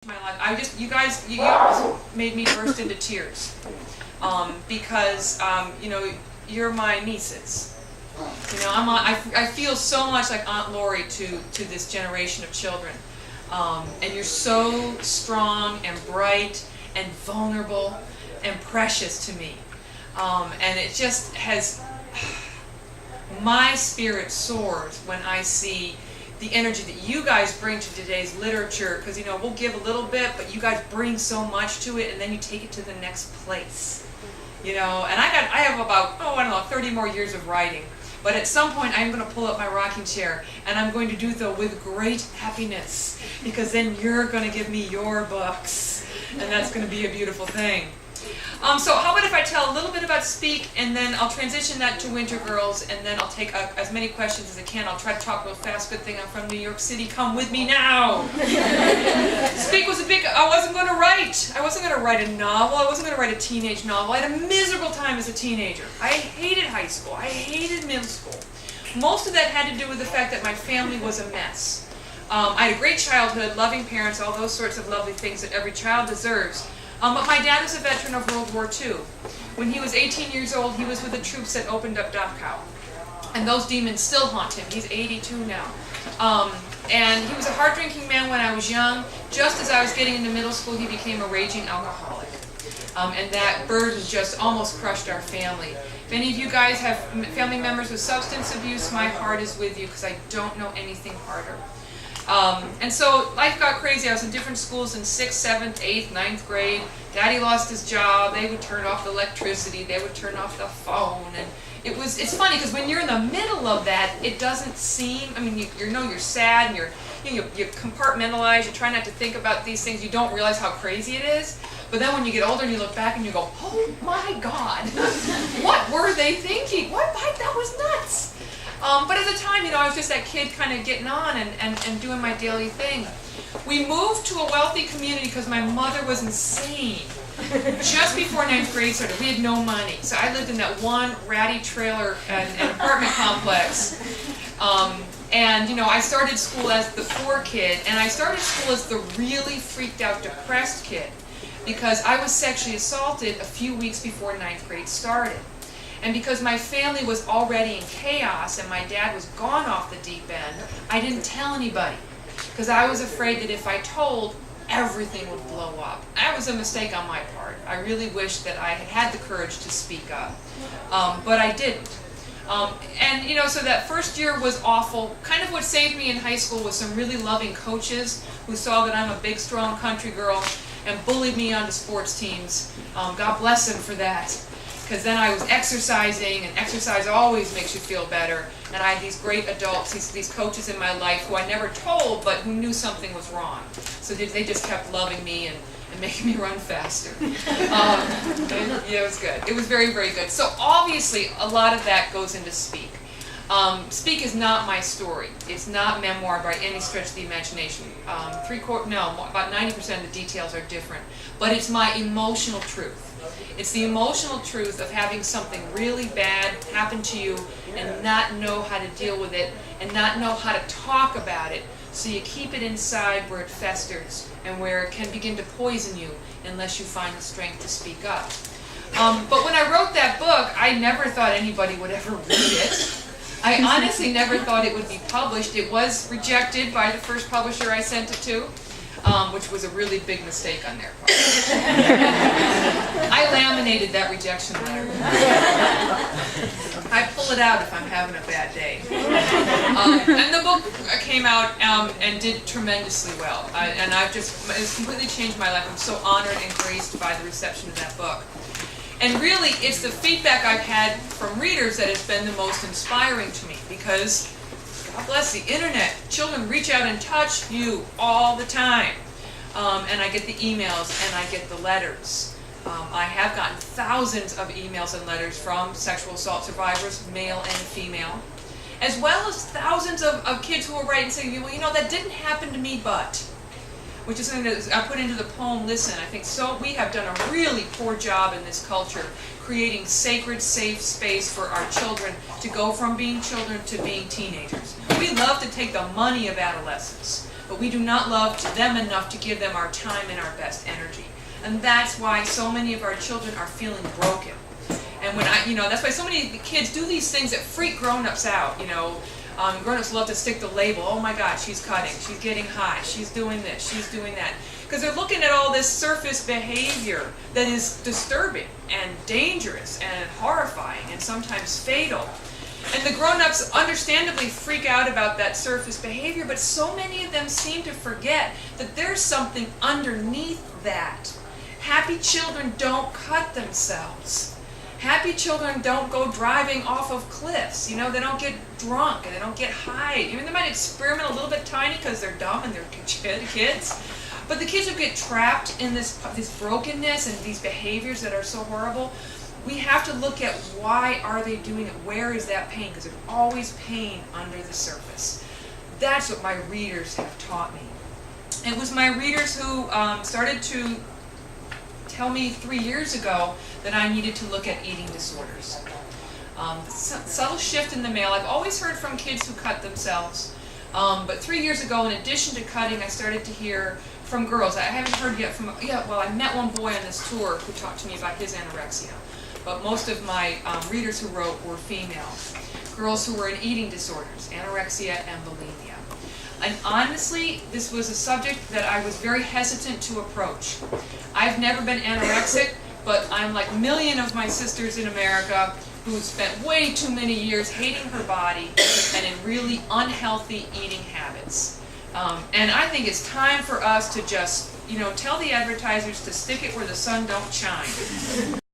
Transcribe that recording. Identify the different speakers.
Speaker 1: My life. You guys made me burst into tears because you're my nieces. I feel so much like Aunt Laurie to this generation of children, and you're so strong and bright and vulnerable and precious to me, and it just has my spirit soars when I see the energy that you guys bring to today's literature, because we'll give a little bit, but you guys bring so much to it, and then you take it to the next place. And I have about 30 more years of writing, but at some point I'm going to pull up my rocking chair, and I'm going to do so with great happiness, because then you're going to give me your books, and that's going to be a beautiful thing. So how about if I tell a little bit about Speak, and then I'll transition that to Winter Girls, and then I'll take as many questions as I can. I'll try to talk real fast. Good thing I'm from New York City. Come with me now. Speak was I wasn't going to write a novel. I wasn't going to write a teenage novel. I had a miserable time as a teenager. I hated high school. I hated middle school. Most of that had to do with the fact that my family was a mess. I had a great childhood, loving parents, all those sorts of lovely things that every child deserves. But my dad was a veteran of World War II. When he was 18 years old, he was with the troops that opened up Dachau. And those demons still haunt him. He's 82 now. And he was a hard-drinking man when I was young. Just as I was getting into middle school, he became a raging alcoholic. And that burden just almost crushed our family. If any of you guys have family members with substance abuse, my heart is with you, because I don't know anything harder. And so life got crazy. I was in different schools in 6th, 7th, 8th, 9th grade. Daddy lost his job. They would turn off the electricity. They would turn off the phone. And it's funny, because when you're in the middle of that, it doesn't seem, you're sad, and you compartmentalize. You try not to think about these things. You don't realize how crazy it is. But then when you get older and you look back and you go, oh my God, what were they thinking? That was nuts. But at the time, I was just that kid kind of getting on and doing my daily thing. We moved to a wealthy community because my mother was insane. Just before 9th grade started, we had no money. So I lived in that one ratty trailer and apartment complex. I started school as the poor kid, and I started school as the really freaked out, depressed kid, because I was sexually assaulted a few weeks before 9th grade started. And because my family was already in chaos and my dad was gone off the deep end, I didn't tell anybody, because I was afraid that if I told, everything would blow up. That was a mistake on my part. I really wish that I had the courage to speak up, but I didn't. So that first year was awful. Kind of what saved me in high school was some really loving coaches who saw that I'm a big, strong country girl and bullied me onto sports teams. God bless them for that. Because then I was exercising, and exercise always makes you feel better. And I had these great adults, these coaches in my life who I never told, but who knew something was wrong. So they just kept loving me and making me run faster. It was good. It was very, very good. So obviously, a lot of that goes into Speak. Speak is not my story. It's not memoir by any stretch of the imagination. About 90% of the details are different. But it's my emotional truth. It's the emotional truth of having something really bad happen to you and not know how to deal with it and not know how to talk about it. So you keep it inside where it festers and where it can begin to poison you unless you find the strength to speak up. But when I wrote that book, I never thought anybody would ever read it. I honestly never thought it would be published. It was rejected by the first publisher I sent it to, which was a really big mistake on their part. I laminated that rejection letter. I pull it out if I'm having a bad day. And the book came out and did tremendously well. It's completely changed my life. I'm so honored and graced by the reception of that book. And really, it's the feedback I've had from readers that has been the most inspiring to me, because, God bless the internet, children reach out and touch you all the time. And I get the emails and I get the letters. I have gotten thousands of emails and letters from sexual assault survivors, male and female, as well as thousands of kids who will write and say, that didn't happen to me, but... which is something that I put into the poem Listen. I think we have done a really poor job in this culture creating sacred, safe space for our children to go from being children to being teenagers. We love to take the money of adolescence, but we do not love them enough to give them our time and our best energy. And that's why so many of our children are feeling broken. And when that's why so many kids do these things that freak grown-ups out, grown-ups love to stick the label, oh my God, she's cutting, she's getting high, she's doing this, she's doing that. Because they're looking at all this surface behavior that is disturbing and dangerous and horrifying and sometimes fatal. And the grown-ups understandably freak out about that surface behavior, but so many of them seem to forget that there's something underneath that. Happy children don't cut themselves. Happy children don't go driving off of cliffs. They don't get drunk and they don't get high. Even they might experiment a little bit tiny because they're dumb and they're kids. But the kids who get trapped in this brokenness and these behaviors that are so horrible, we have to look at why are they doing it? Where is that pain? Because there's always pain under the surface. That's what my readers have taught me. It was my readers who started to tell me 3 years ago that I needed to look at eating disorders. Subtle shift in the mail. I've always heard from kids who cut themselves, but 3 years ago, in addition to cutting, I started to hear from girls. I haven't heard yet from, I met one boy on this tour who talked to me about his anorexia, but most of my readers who wrote were female. Girls who were in eating disorders, anorexia and bulimia. And honestly, this was a subject that I was very hesitant to approach. I've never been anorexic, but I'm like a million of my sisters in America who spent way too many years hating her body and in really unhealthy eating habits. And I think it's time for us to just, tell the advertisers to stick it where the sun don't shine.